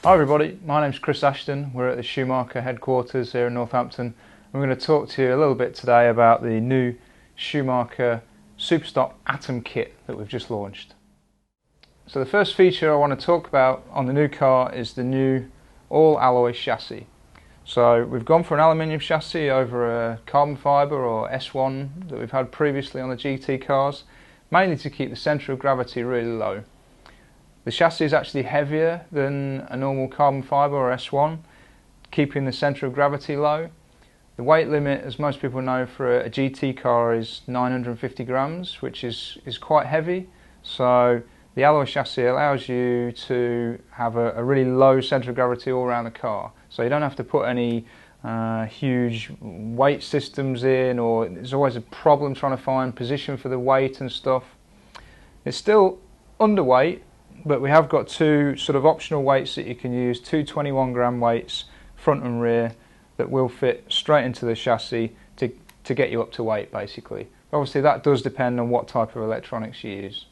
Hi everybody, my name's Ashton. We're at the Schumacher headquarters here in Northampton. I'm going to talk to you a little bit today about the new Schumacher SupaStox ATOM kit that we've just launched. So the first feature I want to talk about on the new car is the new all alloy chassis. So we've gone for an aluminium chassis over a carbon fibre or S1 that we've had previously on the GT cars, mainly to keep the centre of gravity really low. The chassis is actually heavier than a normal carbon fibre or S1, keeping the centre of gravity low. The weight limit, as most people know, for a GT car is 950 grams, which is quite heavy. So the alloy chassis allows you to have a really low centre of gravity all around the car. So you don't have to put any huge weight systems in, or there's always a problem trying to find position for the weight and stuff. It's still underweight, but we have got two sort of optional weights that you can use, two 21 gram weights, front and rear, that will fit straight into the chassis to get you up to weight basically. Obviously that does depend on what type of electronics you use.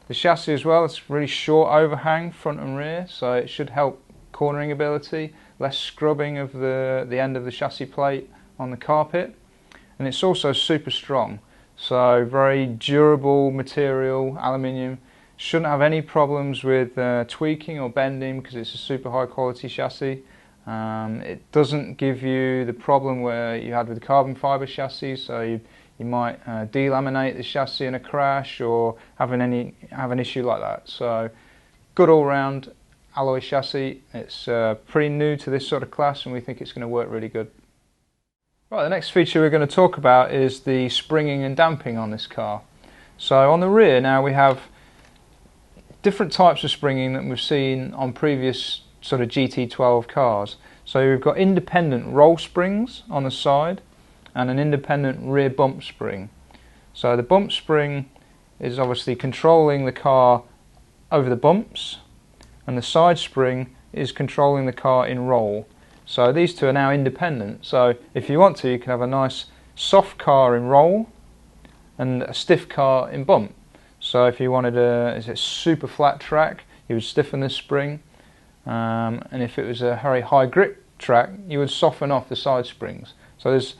The chassis as well, it's really short overhang front and rear, so it should help cornering ability, less scrubbing of the end of the chassis plate on the carpet, and it's also super strong, so very durable material, aluminium. Shouldn't have any problems with tweaking or bending because it's a super high quality chassis. It doesn't give you the problem where you had with the carbon fibre chassis, so you might delaminate the chassis in a crash or have an issue like that. So good all round alloy chassis. It's pretty new to this sort of class and we think it's going to work really good. Right, the next feature we're going to talk about is the springing and damping on this car. So on the rear now we have different types of springing that we've seen on previous sort of GT12 cars. So we've got independent roll springs on the side and an independent rear bump spring. So the bump spring is obviously controlling the car over the bumps, and the side spring is controlling the car in roll. So these two are now independent. So if you want to, you can have a nice soft car in roll and a stiff car in bump. So if you wanted a super flat track, you would stiffen this spring, and if it was a very high grip track, you would soften off the side springs. So there's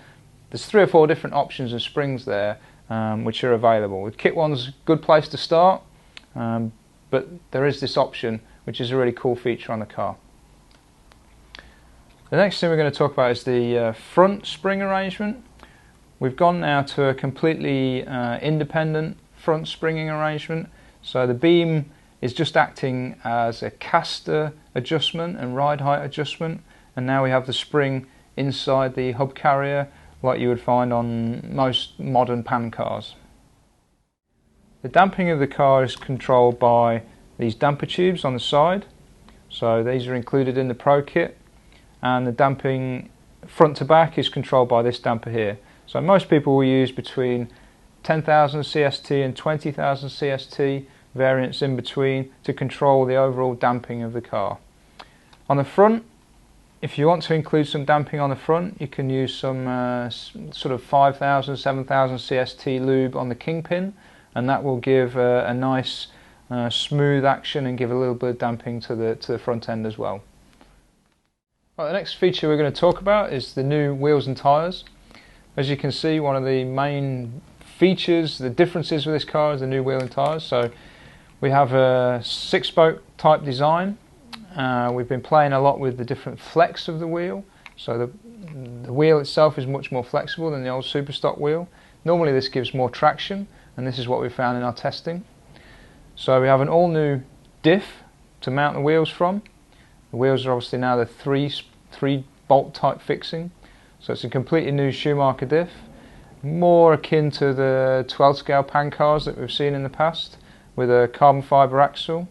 3 or 4 different options of springs there which are available. The kit one's a good place to start, but there is this option which is a really cool feature on the car. The next thing we're going to talk about is the front spring arrangement. We've gone now to a completely independent front springing arrangement. So the beam is just acting as a caster adjustment and ride height adjustment, and now we have the spring inside the hub carrier like you would find on most modern pan cars. The damping of the car is controlled by these damper tubes on the side, so these are included in the Pro kit, and the damping front to back is controlled by this damper here. So most people will use between 10,000 CST and 20,000 CST variants in between to control the overall damping of the car. On the front, if you want to include some damping on the front, you can use some sort of 5,000, 7,000 CST lube on the kingpin, and that will give a nice smooth action and give a little bit of damping to the front end as well. Right, the next feature we're going to talk about is the new wheels and tyres. As you can see, one of the main features, the differences with this car is the new wheel and tyres. So we have a 6-spoke type design. We've been playing a lot with the different flex of the wheel. So the wheel itself is much more flexible than the old SupaStox wheel. Normally this gives more traction, and this is what we found in our testing. So we have an all new diff to mount the wheels from. The wheels are obviously now the 3 bolt type fixing. So it's a completely new Schumacher diff, more akin to the 12 scale pan cars that we've seen in the past, with a carbon fibre axle.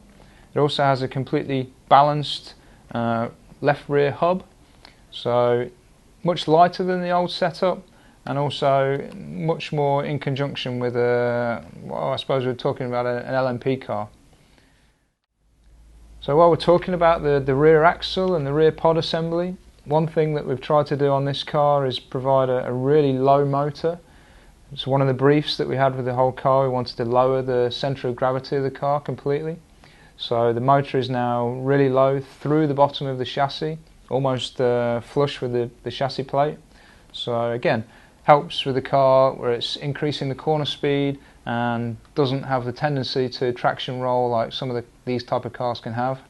It also has a completely balanced left rear hub, so much lighter than the old setup, and also much more in conjunction with well, I suppose we're talking about an LMP car. So while we're talking about the rear axle and the rear pod assembly, one thing that we've tried to do on this car is provide a really low motor. It's one of the briefs that we had with the whole car. We wanted to lower the centre of gravity of the car completely. So the motor is now really low through the bottom of the chassis, almost flush with the chassis plate. So again, helps with the car where it's increasing the corner speed and doesn't have the tendency to traction roll like some of these type of cars can have.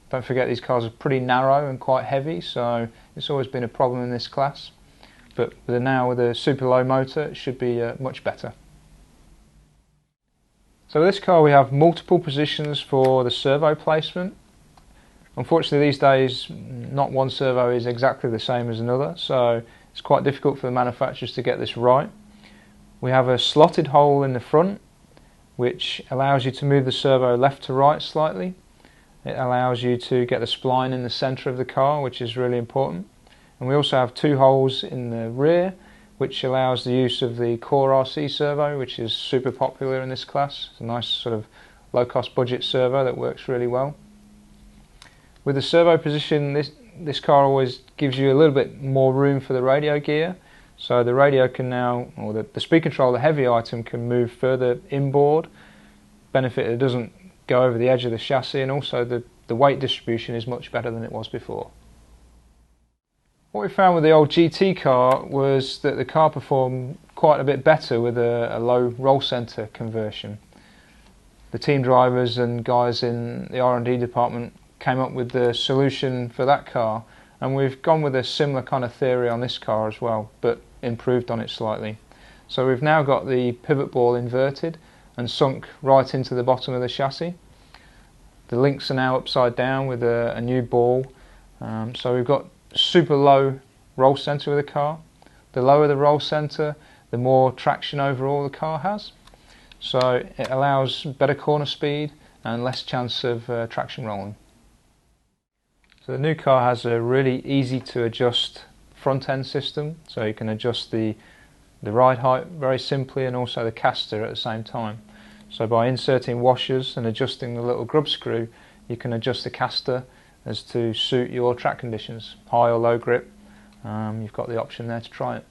Don't forget, these cars are pretty narrow and quite heavy, so it's always been a problem in this class. But now with a super low motor, it should be much better. So with this car we have multiple positions for the servo placement. Unfortunately these days not one servo is exactly the same as another, so it's quite difficult for the manufacturers to get this right. We have a slotted hole in the front which allows you to move the servo left to right slightly. It allows you to get the spline in the centre of the car, which is really important. And we also have two holes in the rear which allows the use of the Core RC servo, which is super popular in this class. It's a nice sort of low cost budget servo that works really well. With the servo position, this car always gives you a little bit more room for the radio gear. So the radio can now, or the speed control, the heavy item, can move further inboard. Benefit, it doesn't go over the edge of the chassis, and also the weight distribution is much better than it was before. What we found with the old GT car was that the car performed quite a bit better with a low roll centre conversion. The team drivers and guys in the R&D department came up with the solution for that car, and we've gone with a similar kind of theory on this car as well, but improved on it slightly. So we've now got the pivot ball inverted and sunk right into the bottom of the chassis. The links are now upside down with a new ball, so we've got super low roll centre with the car. The lower the roll centre, the more traction overall the car has. So it allows better corner speed and less chance of traction rolling. So the new car has a really easy to adjust front end system, so you can adjust the ride height very simply and also the caster at the same time. So by inserting washers and adjusting the little grub screw, you can adjust the caster as to suit your track conditions, high or low grip. You've got the option there to try it.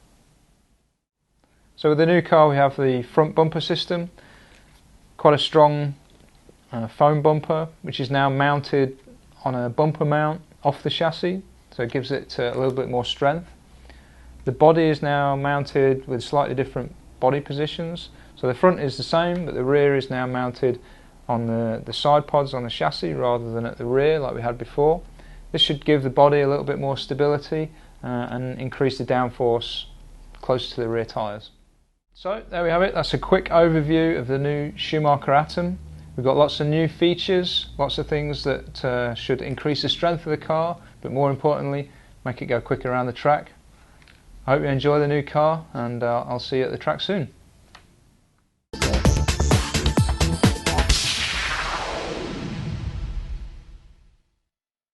So with the new car we have the front bumper system, quite a strong foam bumper which is now mounted on a bumper mount off the chassis, so it gives it a little bit more strength. The body is now mounted with slightly different body positions, so the front is the same but the rear is now mounted on the side pods on the chassis rather than at the rear like we had before. This should give the body a little bit more stability and increase the downforce close to the rear tyres. So there we have it, that's a quick overview of the new Schumacher ATOM. We've got lots of new features, lots of things that should increase the strength of the car, but more importantly make it go quicker around the track. I hope you enjoy the new car, and I'll see you at the track soon.